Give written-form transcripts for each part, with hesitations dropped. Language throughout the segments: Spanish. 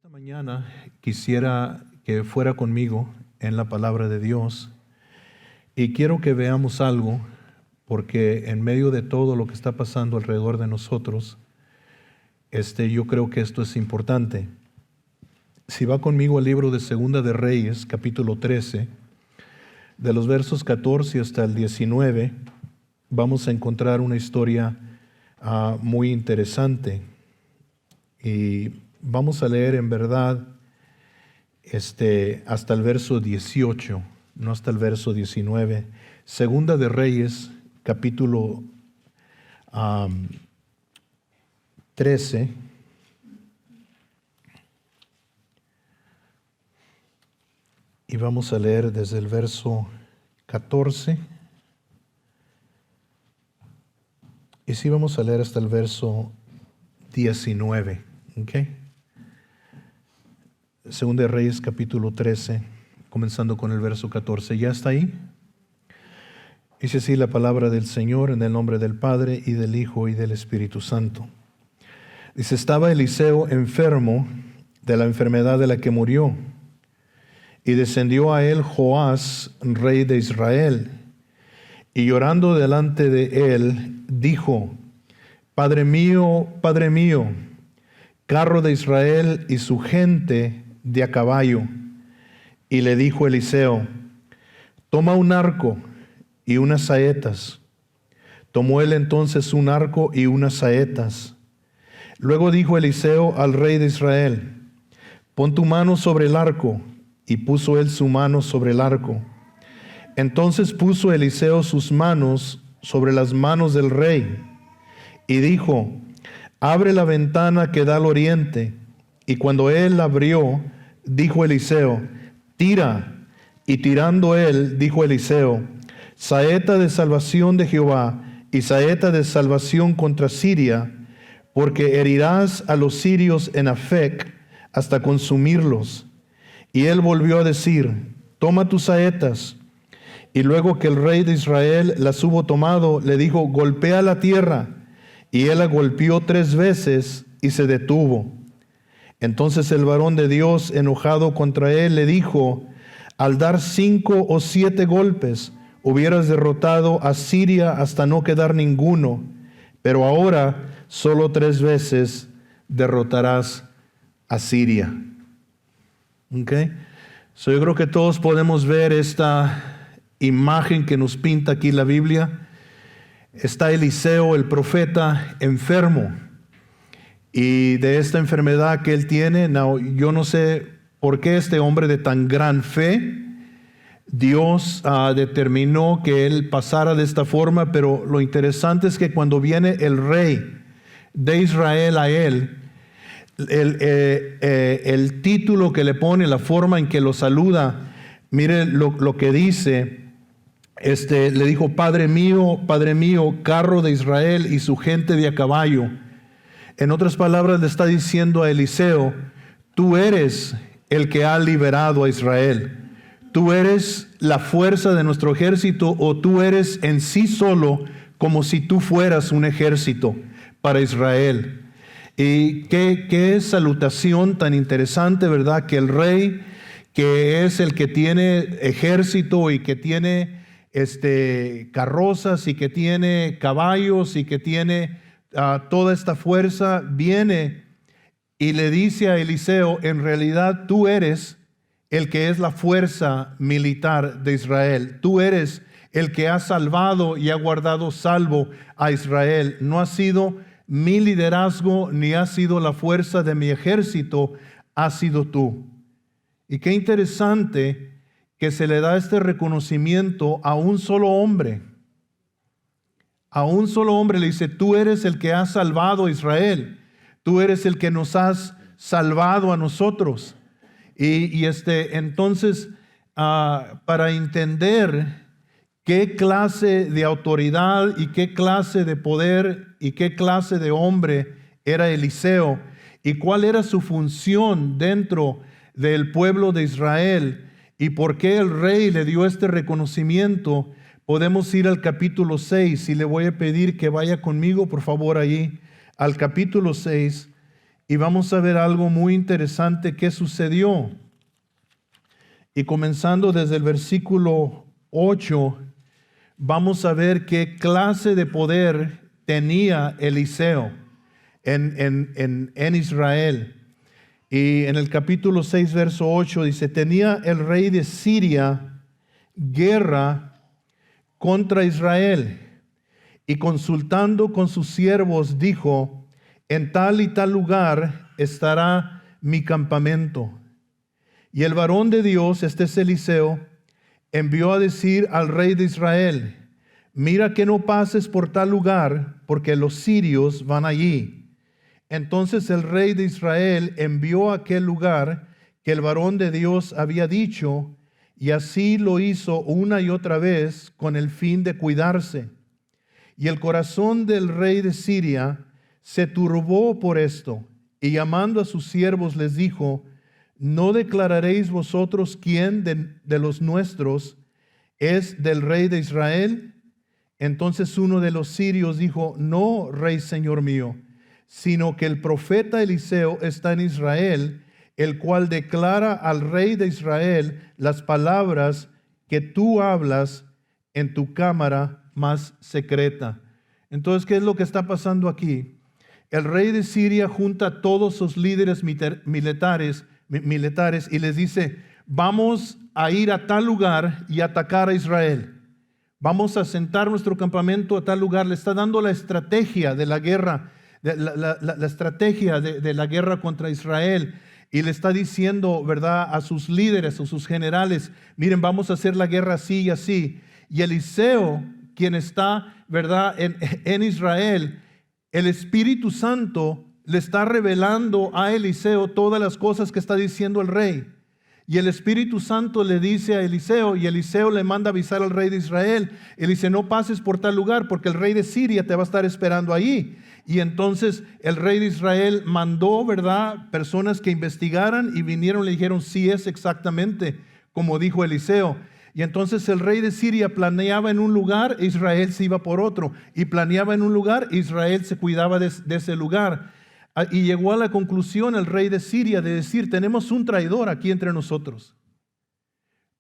Esta mañana quisiera que fuera conmigo en la palabra de Dios y quiero que veamos algo, porque en medio de todo lo que está pasando alrededor de nosotros, yo creo que esto es importante. Si va conmigo al libro de Segunda de Reyes, capítulo 13, de los versos 14 hasta el 19, vamos a encontrar una historia muy interesante. Y vamos a leer en verdad hasta el verso 18, no hasta el verso 19. Segunda de Reyes, capítulo 13. Y vamos a leer desde el verso 14. Y sí vamos a leer hasta el verso 19. ¿Okay? Segunda de Reyes, capítulo 13, comenzando con el verso 14. ¿Ya está ahí? Dice así la palabra del Señor, en el nombre del Padre, y del Hijo, y del Espíritu Santo. Dice: estaba Eliseo enfermo de la enfermedad de la que murió, y descendió a él Joás, rey de Israel, y llorando delante de él, dijo: Padre mío, carro de Israel y su gente de a caballo. Y le dijo Eliseo: toma un arco y unas saetas. Tomó él entonces un arco y unas saetas. Luego dijo Eliseo al rey de Israel: pon tu mano sobre el arco. Y puso él su mano sobre el arco. Entonces puso Eliseo sus manos sobre las manos del rey y dijo: abre la ventana que da al oriente. Y cuando él abrió, dijo Eliseo: tira. Y tirando él, dijo Eliseo: saeta de salvación de Jehová y saeta de salvación contra Siria, porque herirás a los sirios en Afec hasta consumirlos. Y él volvió a decir: toma tus saetas. Y luego que el rey de Israel las hubo tomado, le dijo: golpea la tierra. Y él la golpeó 3 veces y se detuvo. Entonces el varón de Dios, enojado contra él, le dijo: al dar 5 o 7 golpes, hubieras derrotado a Siria hasta no quedar ninguno, pero ahora solo 3 veces derrotarás a Siria. Okay. So yo creo que todos podemos ver esta imagen que nos pinta aquí la Biblia. Está Eliseo, el profeta, enfermo. Y de esta enfermedad que él tiene, yo no sé por qué este hombre de tan gran fe, Dios determinó que él pasara de esta forma, pero lo interesante es que cuando viene el rey de Israel a él, el título que le pone, la forma en que lo saluda, mire lo que dice. Le dijo: Padre mío, carro de Israel y su gente de a caballo. En otras palabras, le está diciendo a Eliseo: tú eres el que ha liberado a Israel. Tú eres la fuerza de nuestro ejército, o tú eres en sí solo como si tú fueras un ejército para Israel. Y qué salutación tan interesante, ¿verdad? Que el rey, que es el que tiene ejército y que tiene carrozas y que tiene caballos y que tiene toda esta fuerza, viene y le dice a Eliseo: en realidad tú eres el que es la fuerza militar de Israel. Tú eres el que ha salvado y ha guardado salvo a Israel. No ha sido mi liderazgo ni ha sido la fuerza de mi ejército, ha sido tú. Y qué interesante que se le da este reconocimiento a un solo hombre. A un solo hombre le dice: tú eres el que has salvado a Israel. Tú eres el que nos has salvado a nosotros. Y entonces, para entender qué clase de autoridad y qué clase de poder y qué clase de hombre era Eliseo y cuál era su función dentro del pueblo de Israel, y por qué el rey le dio este reconocimiento, podemos ir al capítulo 6, y le voy a pedir que vaya conmigo, por favor, allí, al capítulo 6, y vamos a ver algo muy interesante que sucedió. Y comenzando desde el versículo 8, vamos a ver qué clase de poder tenía Eliseo en Israel. Y en el capítulo 6, verso 8 dice, tenía el rey de Siria guerra contra Israel, y consultando con sus siervos dijo, en tal y tal lugar estará mi campamento. Y el varón de Dios, este es Eliseo, envió a decir al rey de Israel, mira que no pases por tal lugar, porque los sirios van allí. Entonces el rey de Israel envió a aquel lugar que el varón de Dios había dicho, y así lo hizo una y otra vez con el fin de cuidarse. Y el corazón del rey de Siria se turbó por esto, y llamando a sus siervos les dijo, ¿no declararéis vosotros quién de los nuestros es del rey de Israel? Entonces uno de los sirios dijo, no, rey señor mío, sino que el profeta Eliseo está en Israel, el cual declara al rey de Israel las palabras que tú hablas en tu cámara más secreta. Entonces, ¿qué es lo que está pasando aquí? El rey de Siria junta a todos sus líderes militares y les dice, vamos a ir a tal lugar y atacar a Israel. Vamos a asentar nuestro campamento a tal lugar. Le está dando la estrategia de la guerra, la estrategia de la guerra contra Israel. Y le está diciendo, ¿verdad?, a sus líderes o sus generales, miren, vamos a hacer la guerra así y así. Y Eliseo, quien está, ¿verdad?, en Israel, el Espíritu Santo le está revelando a Eliseo todas las cosas que está diciendo el rey. Y el Espíritu Santo le dice a Eliseo, y Eliseo le manda avisar al rey de Israel. Él dice, no pases por tal lugar, porque el rey de Siria te va a estar esperando allí. Y entonces el rey de Israel mandó, ¿verdad?, personas que investigaran y vinieron y le dijeron, sí es exactamente como dijo Eliseo. Y entonces el rey de Siria planeaba en un lugar, Israel se iba por otro. Y planeaba en un lugar, Israel se cuidaba de ese lugar. Y llegó a la conclusión el rey de Siria de decir, tenemos un traidor aquí entre nosotros.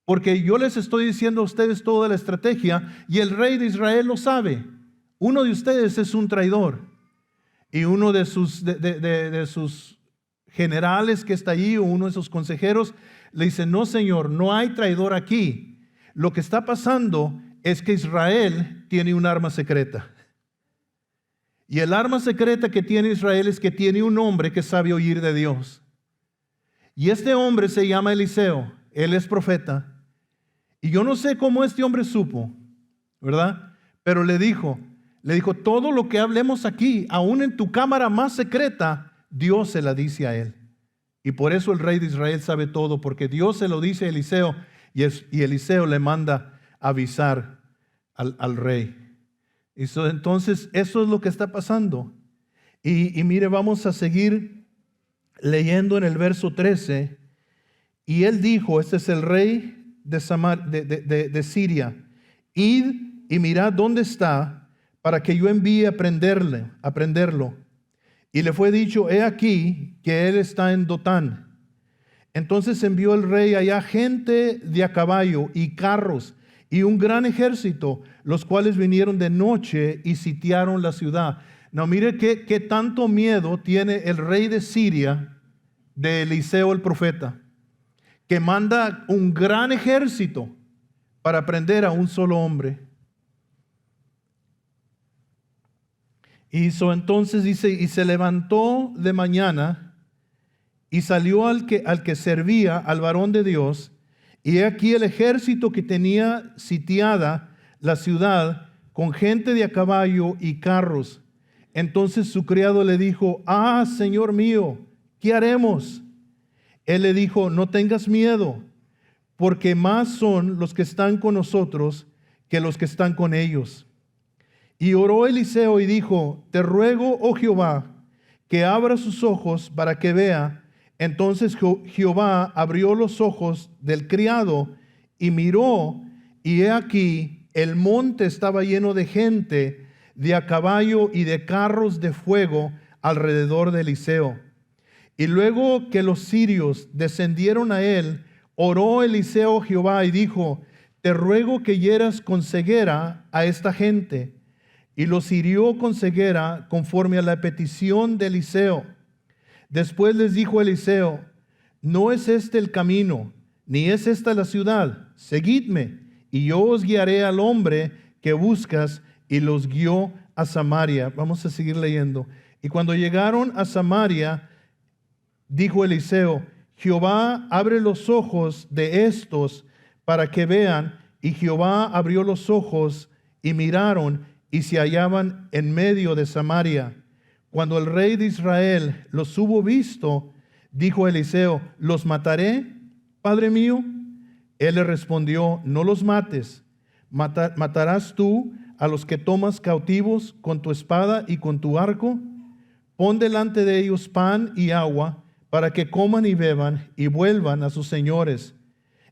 Porque yo les estoy diciendo a ustedes toda la estrategia y el rey de Israel lo sabe. Uno de ustedes es un traidor. Y uno de sus generales que está allí, o uno de sus consejeros, le dice, no señor, no hay traidor aquí. Lo que está pasando es que Israel tiene un arma secreta. Y el arma secreta que tiene Israel es que tiene un hombre que sabe oír de Dios. Y este hombre se llama Eliseo, él es profeta. Y yo no sé cómo este hombre supo, ¿verdad? Pero le dijo, todo lo que hablemos aquí, aún en tu cámara más secreta, Dios se la dice a él. Y por eso el rey de Israel sabe todo, porque Dios se lo dice a Eliseo y Eliseo le manda avisar al rey. Entonces, eso es lo que está pasando. Y mire, vamos a seguir leyendo en el verso 13. Y él dijo, este es el rey de Siria, id y mirad dónde está, para que yo envíe a prenderlo. Y le fue dicho, he aquí que él está en Dotán. Entonces envió el rey allá gente de a caballo y carros y un gran ejército, los cuales vinieron de noche y sitiaron la ciudad. No, mire qué tanto miedo tiene el rey de Siria de Eliseo el profeta, que manda un gran ejército para prender a un solo hombre. Entonces dice, y se levantó de mañana y salió al que servía, al varón de Dios, y he aquí el ejército que tenía sitiada la ciudad con gente de a caballo y carros. Entonces su criado le dijo, Señor mío, ¿qué haremos? Él le dijo, no tengas miedo, porque más son los que están con nosotros que los que están con ellos. Y oró Eliseo y dijo, te ruego, oh Jehová, que abra sus ojos para que vea. Entonces Jehová abrió los ojos del criado y miró, y he aquí el monte estaba lleno de gente de a caballo y de carros de fuego alrededor de Eliseo. Y luego que los sirios descendieron a él, oró Eliseo a Jehová y dijo: te ruego que hieras con ceguera a esta gente. Y los hirió con ceguera conforme a la petición de Eliseo. Después les dijo Eliseo: no es este el camino, ni es esta la ciudad. Seguidme, y yo os guiaré al hombre que buscas. Y los guió a Samaria. Vamos a seguir leyendo. Y cuando llegaron a Samaria, dijo Eliseo: Jehová, abre los ojos de estos para que vean. Y Jehová abrió los ojos y miraron, y se hallaban en medio de Samaria. Cuando el rey de Israel los hubo visto, dijo Eliseo: ¿los mataré, padre mío? Él le respondió: no los mates. ¿Matarás tú a los que tomas cautivos con tu espada y con tu arco? Pon delante de ellos pan y agua, para que coman y beban y vuelvan a sus señores.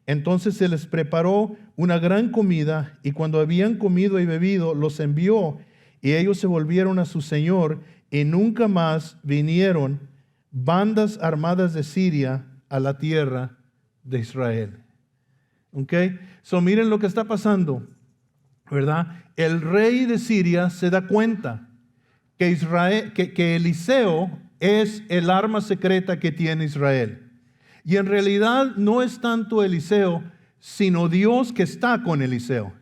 Entonces se les preparó una gran comida, y cuando habían comido y bebido, los envió, y ellos se volvieron a su señor, y nunca más vinieron bandas armadas de Siria a la tierra de Israel. ¿Ok? So miren lo que está pasando, ¿verdad? El rey de Siria se da cuenta que Eliseo es el arma secreta que tiene Israel. Y en realidad no es tanto Eliseo, sino Dios que está con Eliseo.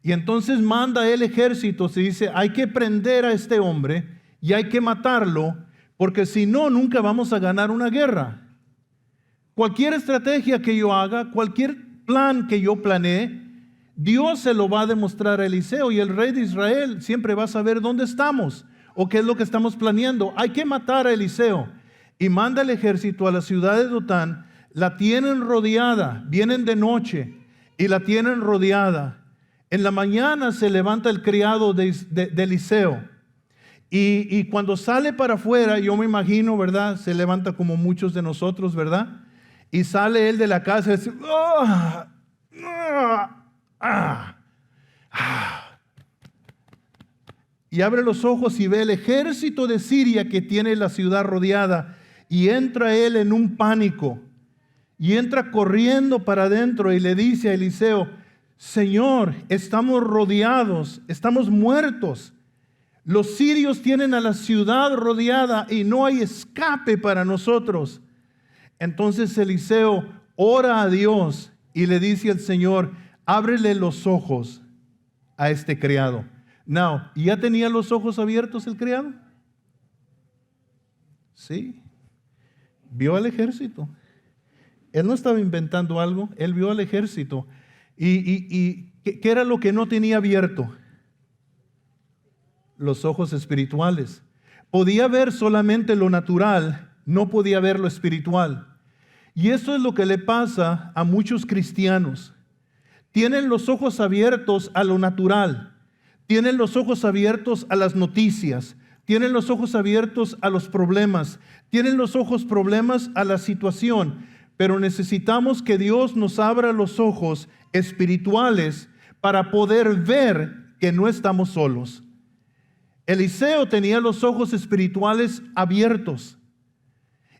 Y entonces manda el ejército y dice: hay que prender a este hombre y hay que matarlo, porque si no, nunca vamos a ganar una guerra. Cualquier estrategia que yo haga, cualquier plan que yo planee, Dios se lo va a demostrar a Eliseo, y el rey de Israel siempre va a saber dónde estamos o qué es lo que estamos planeando. Hay que matar a Eliseo. Y manda el ejército a la ciudad de Dotán. La tienen rodeada, vienen de noche y la tienen rodeada. En la mañana se levanta el criado de Eliseo. Y cuando sale para afuera, yo me imagino, ¿verdad? Se levanta como muchos de nosotros, ¿verdad? Y sale él de la casa y dice: y abre los ojos y ve el ejército de Siria que tiene la ciudad rodeada. Y entra él en un pánico. Y entra corriendo para adentro y le dice a Eliseo: Señor, estamos rodeados, estamos muertos. Los sirios tienen a la ciudad rodeada y no hay escape para nosotros. Entonces Eliseo ora a Dios y le dice al Señor: ábrele los ojos a este criado. Now, ¿ya tenía los ojos abiertos el criado? Sí. Vio al ejército. Él no estaba inventando algo, él vio al ejército. ¿Y qué era lo que no tenía abierto? Los ojos espirituales. Podía ver solamente lo natural, no podía ver lo espiritual. Y eso es lo que le pasa a muchos cristianos. Tienen los ojos abiertos a lo natural, tienen los ojos abiertos a las noticias, tienen los ojos abiertos a los problemas, tienen los ojos problemas a la situación, pero necesitamos que Dios nos abra los ojos espirituales para poder ver que no estamos solos. Eliseo tenía los ojos espirituales abiertos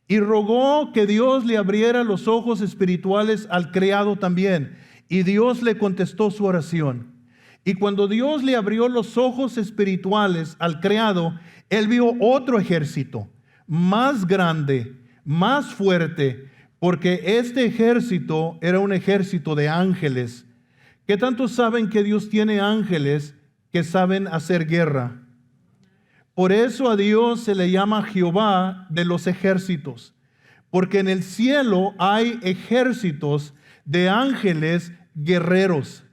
y rogó que Dios le abriera los ojos espirituales al criado también, y Dios le contestó su oración. Y cuando Dios le abrió los ojos espirituales al criado, él vio otro ejército, más grande, más fuerte, porque este ejército era un ejército de ángeles. ¿Qué tanto saben que Dios tiene ángeles que saben hacer guerra? Por eso a Dios se le llama Jehová de los ejércitos, porque en el cielo hay ejércitos de ángeles guerreros.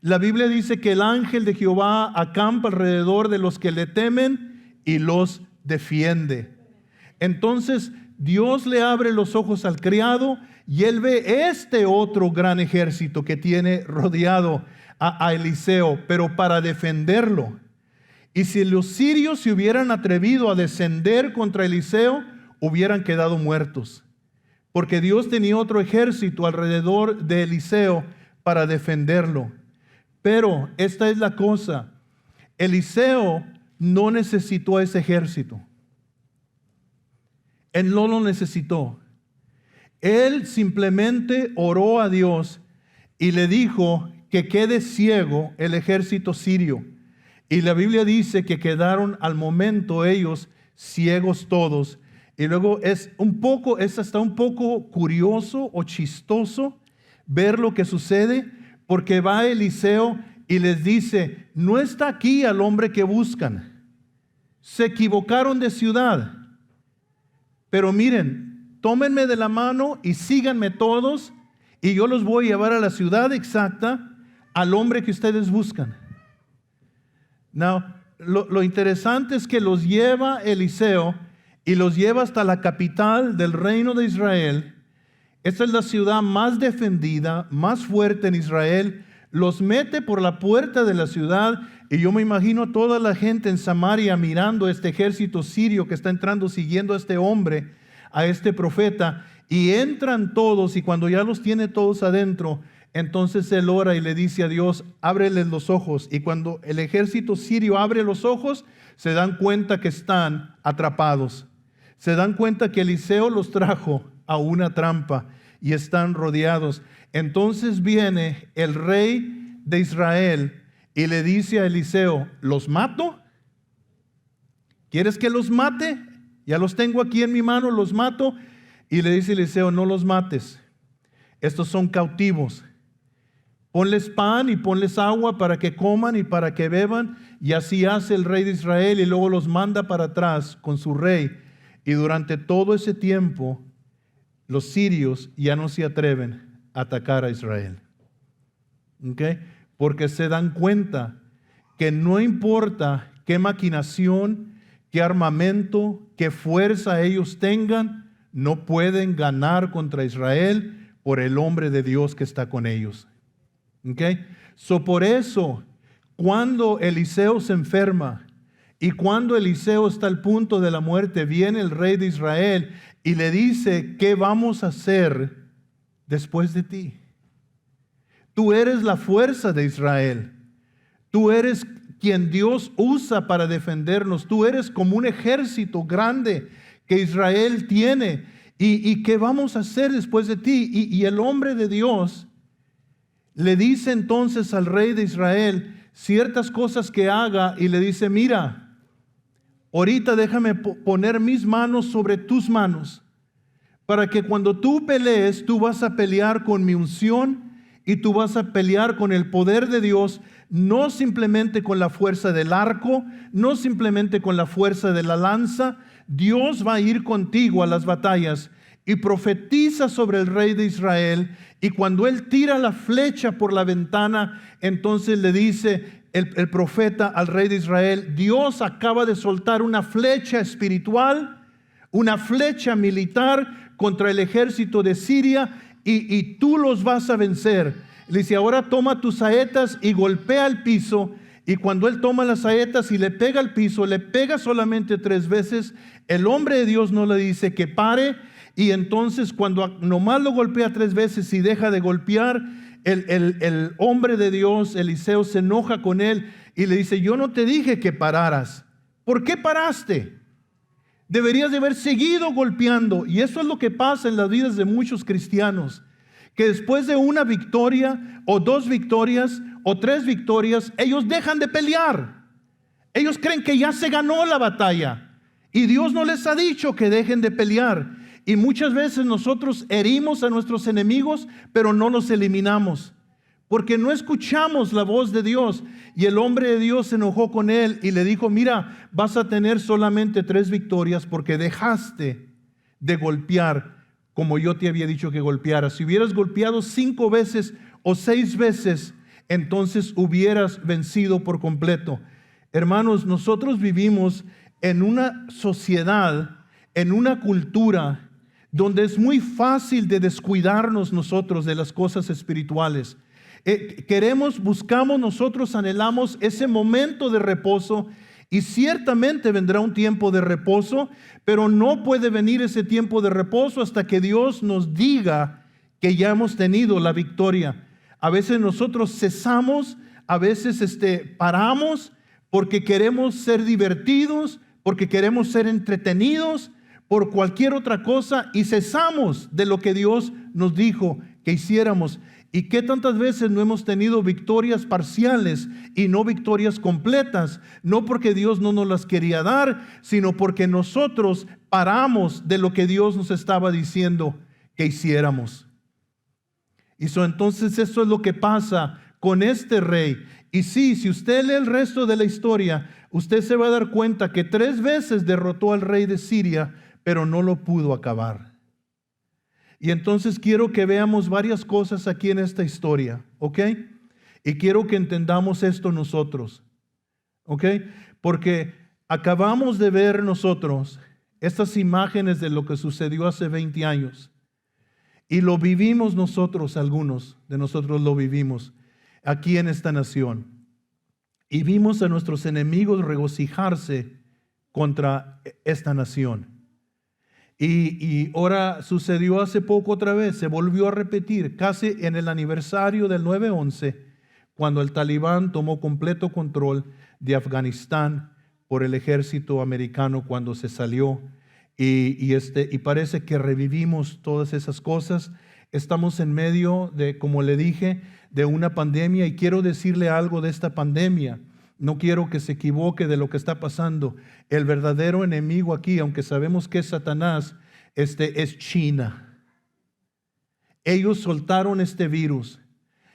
La Biblia dice que el ángel de Jehová acampa alrededor de los que le temen y los defiende. Entonces Dios le abre los ojos al criado y él ve este otro gran ejército que tiene rodeado a Eliseo, pero para defenderlo. Y si los sirios se hubieran atrevido a descender contra Eliseo, hubieran quedado muertos, porque Dios tenía otro ejército alrededor de Eliseo para defenderlo. Pero esta es la cosa: Eliseo no necesitó ese ejército. Él no lo necesitó. Él simplemente oró a Dios y le dijo que quede ciego el ejército sirio. Y la Biblia dice que quedaron al momento ellos ciegos todos. Y luego es hasta un poco curioso o chistoso ver lo que sucede, porque va Eliseo y les dice: no está aquí al hombre que buscan. Se equivocaron de ciudad. Pero miren, tómenme de la mano y síganme todos, y yo los voy a llevar a la ciudad exacta, al hombre que ustedes buscan. Now, lo interesante es que los lleva Eliseo y los lleva hasta la capital del reino de Israel. Esta es la ciudad más defendida, más fuerte en Israel. Los mete por la puerta de la ciudad, y yo me imagino toda la gente en Samaria mirando este ejército sirio que está entrando, siguiendo a este hombre, a este profeta, y entran todos, y cuando ya los tiene todos adentro, entonces él ora y le dice a Dios: ábreles los ojos. Y cuando el ejército sirio abre los ojos, se dan cuenta que están atrapados. Se dan cuenta que Eliseo los trajo a una trampa y están rodeados. Entonces viene el rey de Israel y le dice a Eliseo: ¿los mato? ¿Quieres que los mate? Ya los tengo aquí en mi mano, los mato. Y le dice Eliseo: no los mates, estos son cautivos. Ponles pan y ponles agua para que coman y para que beban. Y así hace el rey de Israel, y luego los manda para atrás con su rey. Y durante todo ese tiempo los sirios ya no se atreven a atacar a Israel. ¿Okay? Porque se dan cuenta que no importa qué maquinación, qué armamento, qué fuerza ellos tengan, no pueden ganar contra Israel por el hombre de Dios que está con ellos. ¿Okay? Por eso, cuando Eliseo se enferma y cuando Eliseo está al punto de la muerte, viene el rey de Israel y le dice: ¿qué vamos a hacer después de ti? Tú eres la fuerza de Israel. Tú eres quien Dios usa para defendernos. Tú eres como un ejército grande que Israel tiene. ¿Y qué vamos a hacer después de ti? Y el hombre de Dios le dice entonces al rey de Israel ciertas cosas que haga, y le dice: mira, ahorita déjame poner mis manos sobre tus manos, para que cuando tú pelees, tú vas a pelear con mi unción y tú vas a pelear con el poder de Dios, no simplemente con la fuerza del arco, no simplemente con la fuerza de la lanza. Dios va a ir contigo a las batallas. Y profetiza sobre el rey de Israel, y cuando él tira la flecha por la ventana, entonces le dice el profeta al rey de Israel: Dios acaba de soltar una flecha espiritual, una flecha militar contra el ejército de Siria, y tú los vas a vencer. Le dice: ahora toma tus saetas y golpea el piso. Y cuando él toma las saetas y le pega al piso, le pega solamente 3 veces. El hombre de Dios no le dice que pare. Y entonces cuando nomás lo golpea 3 veces y deja de golpear, el hombre de Dios, Eliseo, se enoja con él y le dice: yo no te dije que pararas. ¿Por qué paraste? Deberías de haber seguido golpeando. Y eso es lo que pasa en las vidas de muchos cristianos, que después de una victoria o 2 victorias o 3 victorias, ellos dejan de pelear. Ellos creen que ya se ganó la batalla, y Dios no les ha dicho que dejen de pelear. Y muchas veces nosotros herimos a nuestros enemigos, pero no los eliminamos, porque no escuchamos la voz de Dios. Y el hombre de Dios se enojó con él y le dijo: mira, vas a tener solamente 3 victorias porque dejaste de golpear como yo te había dicho que golpearas. Si hubieras golpeado 5 veces o 6 veces, entonces hubieras vencido por completo. Hermanos, nosotros vivimos en una sociedad, en una cultura donde es muy fácil de descuidarnos nosotros de las cosas espirituales. Buscamos, nosotros anhelamos ese momento de reposo, y ciertamente vendrá un tiempo de reposo, pero no puede venir ese tiempo de reposo hasta que Dios nos diga que ya hemos tenido la victoria. A veces nosotros cesamos, a veces paramos porque queremos ser divertidos, porque queremos ser entretenidos, por cualquier otra cosa y cesamos de lo que Dios nos dijo que hiciéramos. ¿Y qué tantas veces no hemos tenido victorias parciales y no victorias completas? No porque Dios no nos las quería dar, sino porque nosotros paramos de lo que Dios nos estaba diciendo que hiciéramos. Y entonces eso es lo que pasa con este rey. Y sí, si usted lee el resto de la historia, usted se va a dar cuenta que 3 veces derrotó al rey de Siria, pero no lo pudo acabar. Y entonces quiero que veamos varias cosas aquí en esta historia, ¿ok? Y quiero que entendamos esto nosotros, ¿ok? Porque acabamos de ver nosotros estas imágenes de lo que sucedió hace 20 años. Y lo vivimos nosotros, algunos de nosotros lo vivimos aquí en esta nación. Y vimos a nuestros enemigos regocijarse contra esta nación. Y ahora sucedió hace poco otra vez, se volvió a repetir, casi en el aniversario del 9/11, cuando el Talibán tomó completo control de Afganistán por el ejército americano cuando se salió. Y parece que revivimos todas esas cosas. Estamos en medio de, como le dije, de una pandemia, y quiero decirle algo de esta pandemia. No quiero que se equivoque de lo que está pasando. El verdadero enemigo aquí, aunque sabemos que es Satanás, es China. Ellos soltaron este virus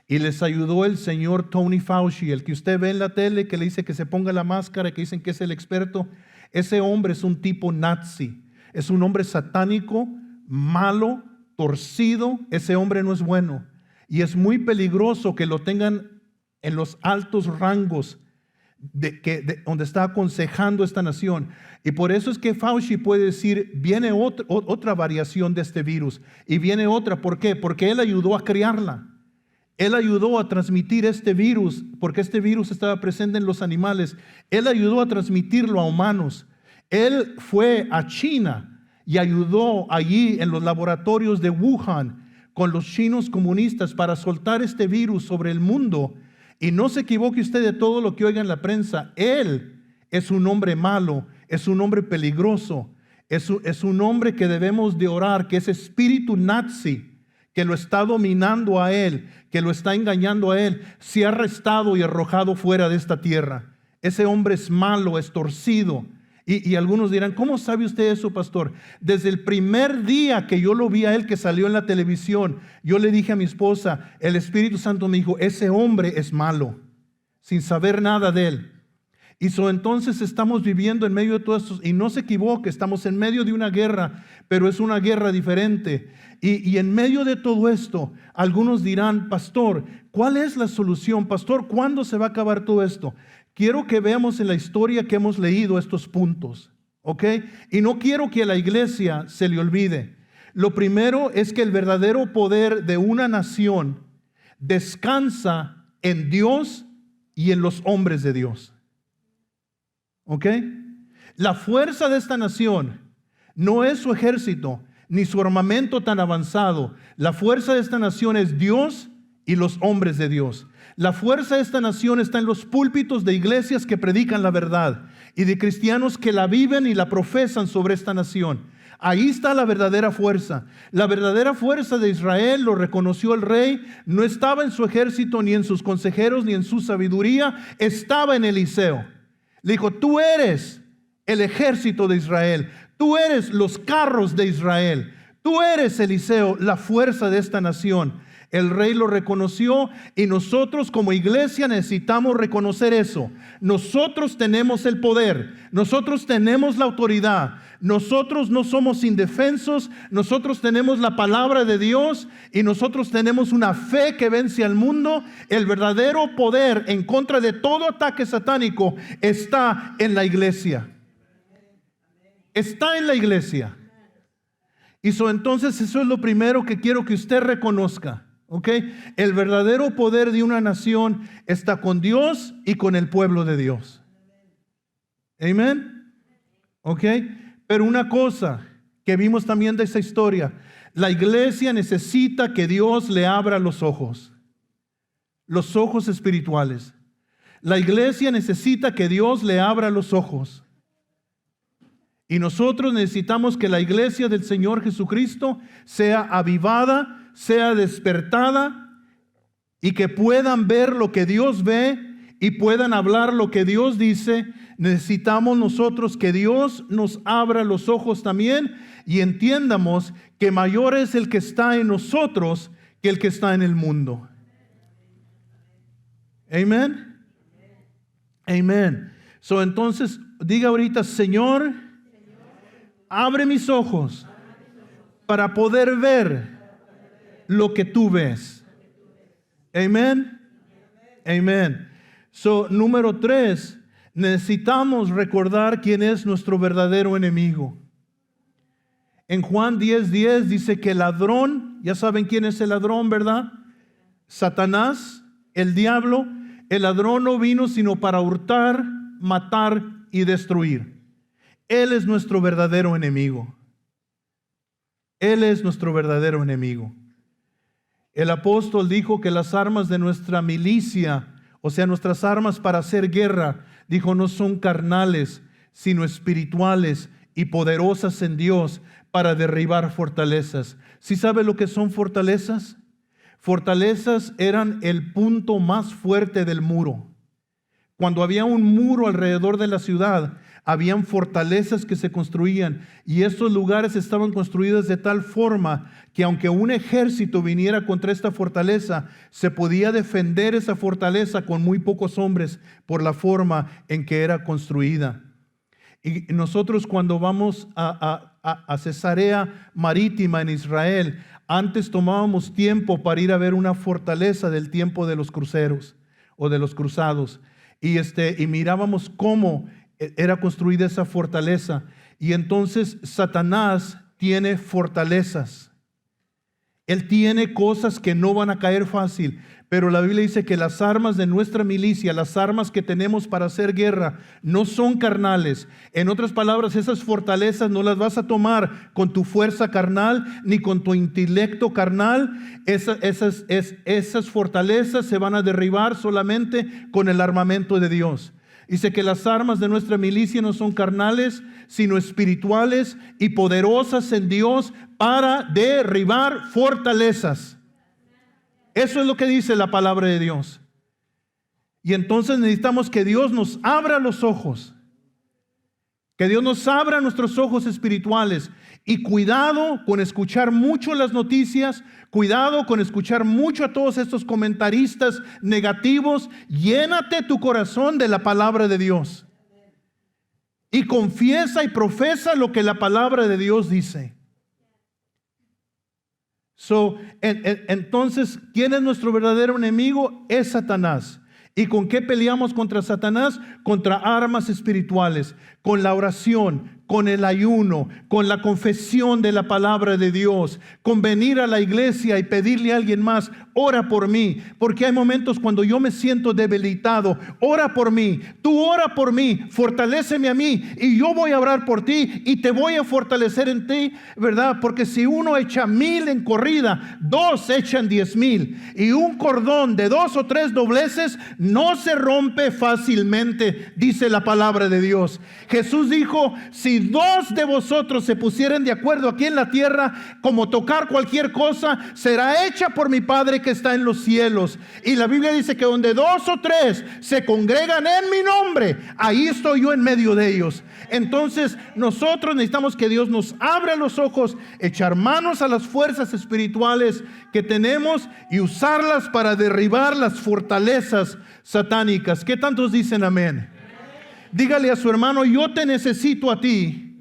y les ayudó el señor Tony Fauci, el que usted ve en la tele, que le dice que se ponga la máscara, que dicen que es el experto. Ese hombre es un tipo nazi, es un hombre satánico, malo, torcido. Ese hombre no es bueno y es muy peligroso que lo tengan en los altos rangos donde está aconsejando esta nación. Y por eso es que Fauci puede decir, viene otra variación de este virus, y viene otra. ¿Por qué? Porque él ayudó a crearla. Él ayudó a transmitir este virus, porque este virus estaba presente en los animales. Él ayudó a transmitirlo a humanos. Él fue a China y ayudó allí en los laboratorios de Wuhan con los chinos comunistas para soltar este virus sobre el mundo. Y no se equivoque usted de todo lo que oiga en la prensa. Él es un hombre malo, es un hombre peligroso, es un hombre que debemos de orar, que ese espíritu nazi que lo está dominando a él, que lo está engañando a él, se ha arrestado y arrojado fuera de esta tierra. Ese hombre es malo, es torcido. Y algunos dirán, ¿cómo sabe usted eso, pastor? Desde el primer día que yo lo vi a él, que salió en la televisión, yo le dije a mi esposa, el Espíritu Santo me dijo, ese hombre es malo, sin saber nada de él. Y entonces estamos viviendo en medio de todo esto, y no se equivoque, estamos en medio de una guerra, pero es una guerra diferente. Y en medio de todo esto, algunos dirán, pastor, ¿cuál es la solución? Pastor, ¿cuándo se va a acabar todo esto? Quiero que veamos en la historia que hemos leído estos puntos, ¿ok? Y no quiero que a la iglesia se le olvide. Lo primero es que el verdadero poder de una nación descansa en Dios y en los hombres de Dios, ¿ok? La fuerza de esta nación no es su ejército ni su armamento tan avanzado. La fuerza de esta nación es Dios y los hombres de Dios. La fuerza de esta nación está en los púlpitos de iglesias que predican la verdad y de cristianos que la viven y la profesan sobre esta nación. Ahí está la verdadera fuerza. La verdadera fuerza de Israel, lo reconoció el rey, no estaba en su ejército, ni en sus consejeros, ni en su sabiduría, estaba en Eliseo. Le dijo, tú eres el ejército de Israel, tú eres los carros de Israel, tú eres, Eliseo, la fuerza de esta nación. El rey lo reconoció y nosotros como iglesia necesitamos reconocer eso. Nosotros tenemos el poder, nosotros tenemos la autoridad, nosotros no somos indefensos, nosotros tenemos la palabra de Dios y nosotros tenemos una fe que vence al mundo. El verdadero poder en contra de todo ataque satánico está en la iglesia. Está en la iglesia. Y entonces eso es lo primero que quiero que usted reconozca. Okay. El verdadero poder de una nación está con Dios y con el pueblo de Dios. Amén. Ok. Pero una cosa que vimos también de esta historia, la iglesia necesita que Dios le abra los ojos espirituales. La iglesia necesita que Dios le abra los ojos. Y nosotros necesitamos que la iglesia del Señor Jesucristo sea avivada, sea despertada y que puedan ver lo que Dios ve y puedan hablar lo que Dios dice. Necesitamos nosotros que Dios nos abra los ojos también y entiendamos que mayor es el que está en nosotros que el que está en el mundo. Amén. Amén. So, entonces, diga ahorita, Señor, abre mis ojos para poder ver lo que tú ves. Amén. Amén. So, número 3, necesitamos recordar quién es nuestro verdadero enemigo. En Juan 10:10 dice que el ladrón, ya saben quién es el ladrón, ¿verdad? Satanás, el diablo. El ladrón no vino sino para hurtar, matar y destruir. Él es nuestro verdadero enemigo. Él es nuestro verdadero enemigo. El apóstol dijo que las armas de nuestra milicia, o sea, nuestras armas para hacer guerra, dijo, no son carnales, sino espirituales y poderosas en Dios para derribar fortalezas. ¿Sí sabe lo que son fortalezas? Fortalezas eran el punto más fuerte del muro. Cuando había un muro alrededor de la ciudad, habían fortalezas que se construían y estos lugares estaban construidos de tal forma que aunque un ejército viniera contra esta fortaleza, se podía defender esa fortaleza con muy pocos hombres por la forma en que era construida. Y nosotros cuando vamos a Cesarea Marítima en Israel, antes tomábamos tiempo para ir a ver una fortaleza del tiempo de los cruceros o de los cruzados y mirábamos cómo era construida esa fortaleza. Y entonces Satanás tiene fortalezas. Él tiene cosas que no van a caer fácil, pero la Biblia dice que las armas de nuestra milicia, las armas que tenemos para hacer guerra, no son carnales. En otras palabras, esas fortalezas no las vas a tomar con tu fuerza carnal ni con tu intelecto carnal. Esas fortalezas se van a derribar solamente con el armamento de Dios. Dice que las armas de nuestra milicia no son carnales, sino espirituales y poderosas en Dios para derribar fortalezas. Eso es lo que dice la palabra de Dios. Y entonces necesitamos que Dios nos abra los ojos. Que Dios nos abra nuestros ojos espirituales. Y cuidado con escuchar mucho las noticias. Cuidado con escuchar mucho a todos estos comentaristas negativos. Llénate tu corazón de la palabra de Dios. Y confiesa y profesa lo que la palabra de Dios dice. Entonces, ¿quién es nuestro verdadero enemigo? Es Satanás. ¿Y con qué peleamos contra Satanás? Contra armas espirituales, con la oración, con el ayuno, con la confesión de la palabra de Dios, con venir a la iglesia y pedirle a alguien más, ora por mí, porque hay momentos cuando yo me siento debilitado, ora por mí, tú ora por mí, fortaléceme a mí y yo voy a orar por ti y te voy a fortalecer en ti, ¿verdad? Porque si uno echa 1000 en corrida, 2 echan 10,000 y un cordón de 2 o 3 dobleces no se rompe fácilmente, dice la palabra de Dios. Jesús dijo, si 2 de vosotros se pusieren de acuerdo aquí en la tierra, como tocar cualquier cosa, será hecha por mi Padre que está en los cielos. Y la Biblia dice que donde 2 o 3 se congregan en mi nombre, ahí estoy yo en medio de ellos. Entonces nosotros necesitamos que Dios nos abra los ojos, echar manos a las fuerzas espirituales que tenemos y usarlas para derribar las fortalezas satánicas. ¿Qué tantos dicen amén? Dígale a su hermano, yo te necesito a ti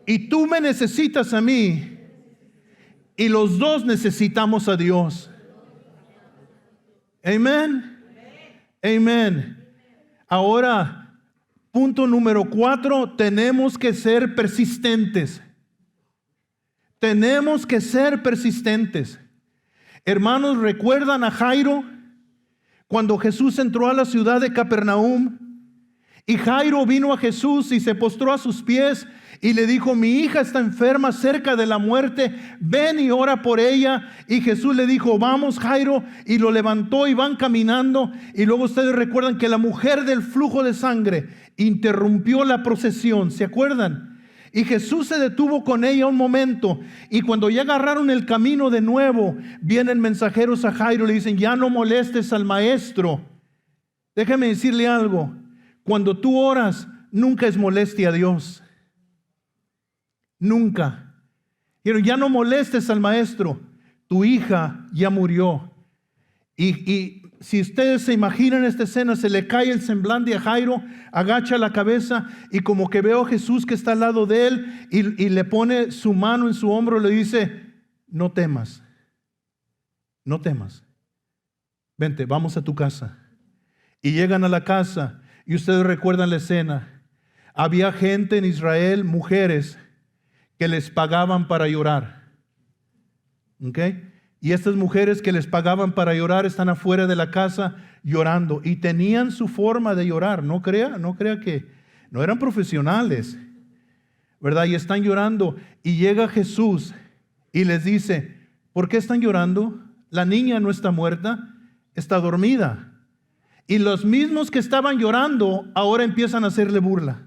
y tú me necesitas a mí y los dos necesitamos a Dios. Amén. Amén. Ahora, punto número 4, tenemos que ser persistentes. Tenemos que ser persistentes. Hermanos, ¿recuerdan a Jairo? Cuando Jesús entró a la ciudad de Capernaum y Jairo vino a Jesús y se postró a sus pies y le dijo, mi hija está enferma cerca de la muerte, ven y ora por ella. Y Jesús le dijo, vamos Jairo, y lo levantó y van caminando. Y luego ustedes recuerdan que la mujer del flujo de sangre interrumpió la procesión, ¿se acuerdan? Y Jesús se detuvo con ella un momento, y cuando ya agarraron el camino de nuevo, vienen mensajeros a Jairo y le dicen, ya no molestes al maestro. Déjame decirle algo, cuando tú oras, nunca es molestia a Dios. Nunca. Pero ya no molestes al maestro, tu hija ya murió. Y si ustedes se imaginan esta escena, se le cae el semblante a Jairo, agacha la cabeza y como que veo a Jesús que está al lado de él y le pone su mano en su hombro y le dice, no temas, no temas, vente, vamos a tu casa. Y llegan a la casa y ustedes recuerdan la escena. Había gente en Israel, mujeres, que les pagaban para llorar. ¿Ok? Y estas mujeres que les pagaban para llorar están afuera de la casa llorando. Y tenían su forma de llorar. No crea que no eran profesionales, ¿verdad? Y están llorando. Y llega Jesús y les dice, ¿por qué están llorando? La niña no está muerta, está dormida. Y los mismos que estaban llorando ahora empiezan a hacerle burla.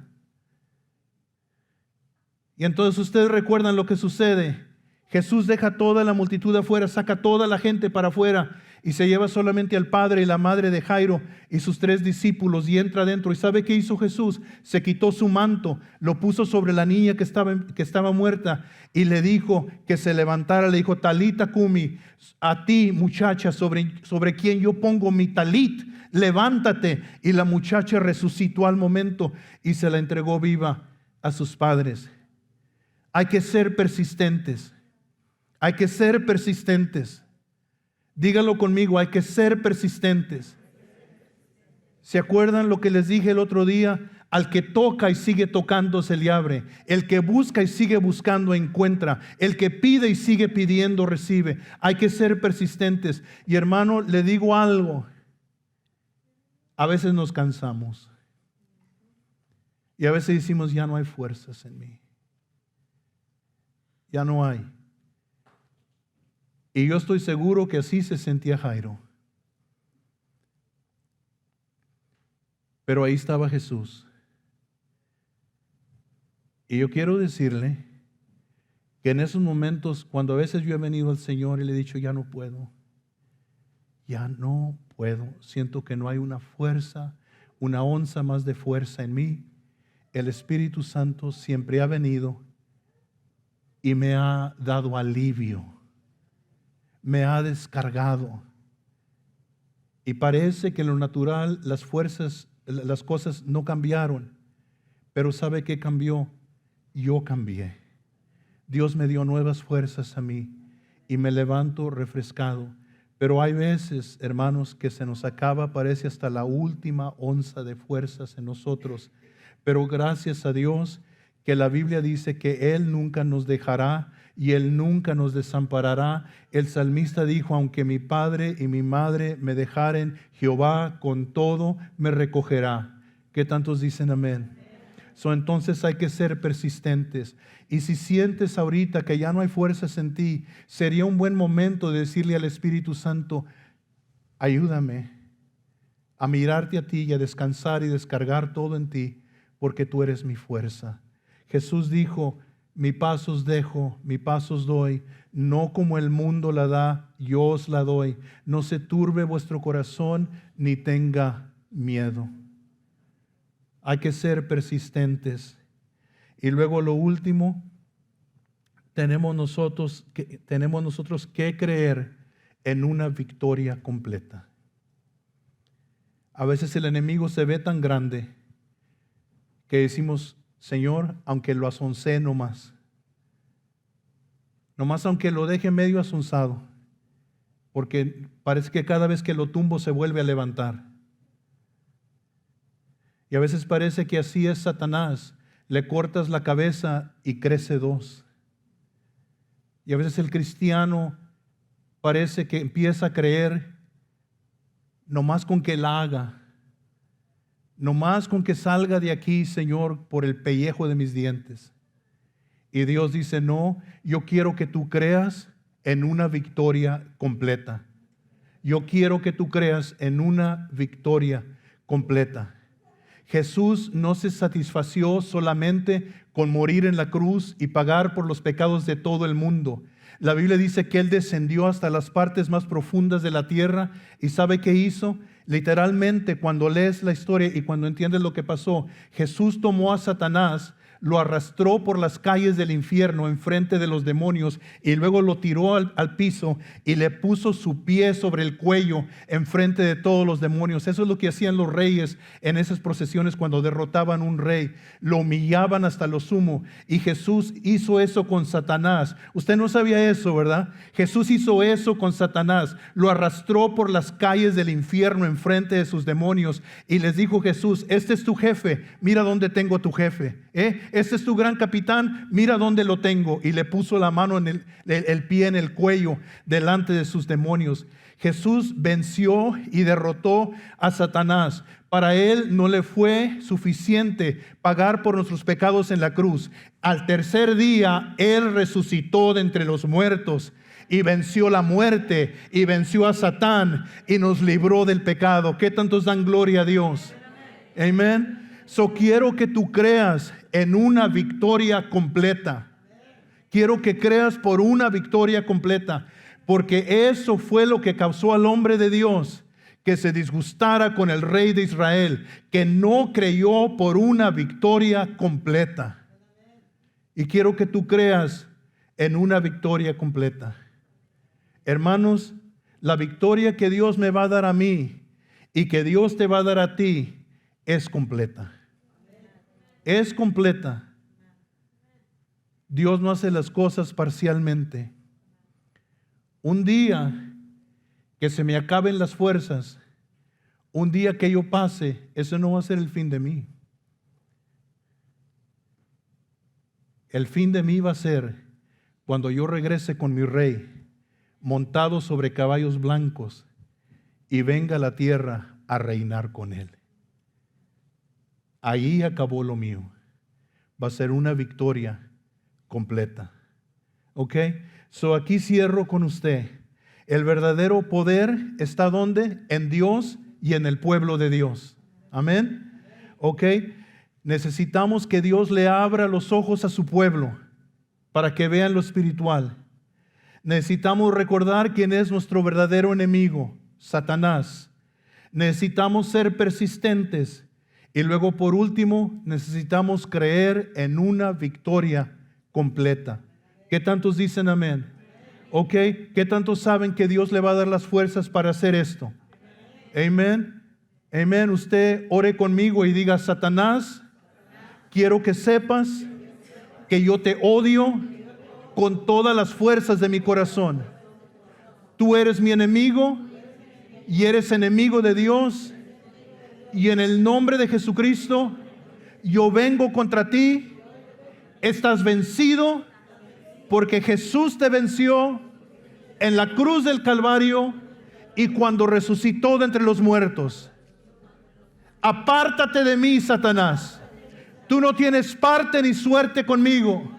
Y entonces ustedes recuerdan lo que sucede. Jesús deja toda la multitud afuera, saca toda la gente para afuera y se lleva solamente al padre y la madre de Jairo y sus 3 discípulos y entra adentro. ¿Y sabe qué hizo Jesús? Se quitó su manto, lo puso sobre la niña que estaba muerta y le dijo que se levantara. Le dijo, Talita cumi, a ti muchacha sobre quien yo pongo mi talit, levántate. Y la muchacha resucitó al momento y se la entregó viva a sus padres. Hay que ser persistentes. Hay que ser persistentes. Dígalo conmigo, hay que ser persistentes. ¿Se acuerdan lo que les dije el otro día? Al que toca y sigue tocando se le abre. El que busca y sigue buscando encuentra. El que pide y sigue pidiendo recibe. Hay que ser persistentes. Y hermano, le digo algo. A veces nos cansamos. Y a veces decimos, ya no hay fuerzas en mí. Ya no hay. Y yo estoy seguro que así se sentía Jairo. Pero ahí estaba Jesús. Y yo quiero decirle que en esos momentos, cuando a veces yo he venido al Señor y le he dicho, ya no puedo, siento que no hay una fuerza, una onza más de fuerza en mí, el Espíritu Santo siempre ha venido y me ha dado alivio. Me ha descargado. Y parece que en lo natural las fuerzas, las cosas no cambiaron. Pero ¿sabe qué cambió? Yo cambié. Dios me dio nuevas fuerzas a mí y me levanto refrescado. Pero hay veces, hermanos, que se nos acaba, parece hasta la última onza de fuerzas en nosotros. Pero gracias a Dios que la Biblia dice que Él nunca nos dejará y Él nunca nos desamparará. El salmista dijo, aunque mi padre y mi madre me dejaren, Jehová con todo me recogerá. ¿Qué tantos dicen amén? Entonces hay que ser persistentes. Y si sientes ahorita que ya no hay fuerzas en ti, sería un buen momento de decirle al Espíritu Santo, ayúdame a mirarte a ti y a descansar y descargar todo en ti, porque tú eres mi fuerza. Jesús dijo, mi paz os dejo, mi paz os doy, no como el mundo la da, yo os la doy. No se turbe vuestro corazón, ni tenga miedo. Hay que ser persistentes. Y luego lo último, tenemos nosotros que creer en una victoria completa. A veces el enemigo se ve tan grande que decimos, Señor, aunque lo asoncé nomás aunque lo deje medio asonzado, porque parece que cada vez que lo tumbo se vuelve a levantar. Y a veces parece que así es Satanás, le cortas la cabeza y crece 2. Y a veces el cristiano parece que empieza a creer nomás con que la haga. Nomás con que salga de aquí, Señor, por el pellejo de mis dientes. Y Dios dice, no, yo quiero que tú creas en una victoria completa. Yo quiero que tú creas en una victoria completa. Jesús no se satisfació solamente con morir en la cruz y pagar por los pecados de todo el mundo. La Biblia dice que Él descendió hasta las partes más profundas de la tierra. ¿Y sabe qué hizo? Literalmente, cuando lees la historia y cuando entiendes lo que pasó, Jesús tomó a Satanás, lo arrastró por las calles del infierno enfrente de los demonios y luego lo tiró al piso y le puso su pie sobre el cuello enfrente de todos los demonios. Eso es lo que hacían los reyes en esas procesiones cuando derrotaban un rey. Lo humillaban hasta lo sumo, y Jesús hizo eso con Satanás. Usted no sabía eso, ¿verdad? Jesús hizo eso con Satanás. Lo arrastró por las calles del infierno enfrente de sus demonios y les dijo Jesús: este es tu jefe, mira dónde tengo tu jefe. Este es tu gran capitán, mira dónde lo tengo. Y le puso la mano en el pie en el cuello delante de sus demonios. Jesús venció y derrotó a Satanás. Para Él no le fue suficiente pagar por nuestros pecados en la cruz. Al tercer día Él resucitó de entre los muertos y venció la muerte y venció a Satán y nos libró del pecado. ¿Qué tantos dan gloria a Dios? Amén. Quiero que tú creas en una victoria completa. Quiero que creas por una victoria completa, porque eso fue lo que causó al hombre de Dios que se disgustara con el rey de Israel, que no creyó por una victoria completa. Y quiero que tú creas en una victoria completa. Hermanos, la victoria que Dios me va a dar a mí y que Dios te va a dar a ti es completa. Es completa. Dios no hace las cosas parcialmente. Un día que se me acaben las fuerzas, un día que yo pase, eso no va a ser el fin de mí. El fin de mí va a ser cuando yo regrese con mi rey, montado sobre caballos blancos, y venga a la tierra a reinar con él. Ahí acabó lo mío. Va a ser una victoria completa. ¿Ok? Aquí cierro con usted. El verdadero poder está ¿dónde? En Dios y en el pueblo de Dios. Amén. ¿Ok? Necesitamos que Dios le abra los ojos a su pueblo para que vean lo espiritual. Necesitamos recordar quién es nuestro verdadero enemigo, Satanás. Necesitamos ser persistentes. Y luego, por último, necesitamos creer en una victoria completa. ¿Qué tantos dicen amén? ¿Ok? ¿Qué tantos saben que Dios le va a dar las fuerzas para hacer esto? Amén. Amén. Usted ore conmigo y diga: Satanás, quiero que sepas que yo te odio con todas las fuerzas de mi corazón. Tú eres mi enemigo y eres enemigo de Dios. Y en el nombre de Jesucristo, yo vengo contra ti. Estás vencido porque Jesús te venció en la cruz del Calvario y cuando resucitó de entre los muertos. Apártate de mí, Satanás. Tú no tienes parte ni suerte conmigo,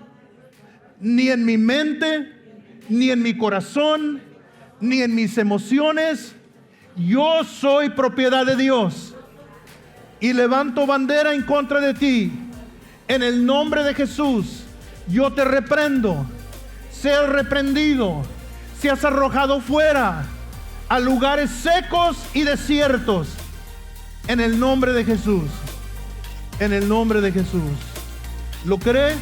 ni en mi mente, ni en mi corazón, ni en mis emociones. Yo soy propiedad de Dios. Y levanto bandera en contra de ti. En el nombre de Jesús, yo te reprendo. Seas reprendido, seas arrojado fuera a lugares secos y desiertos. En el nombre de Jesús. En el nombre de Jesús. ¿Lo cree?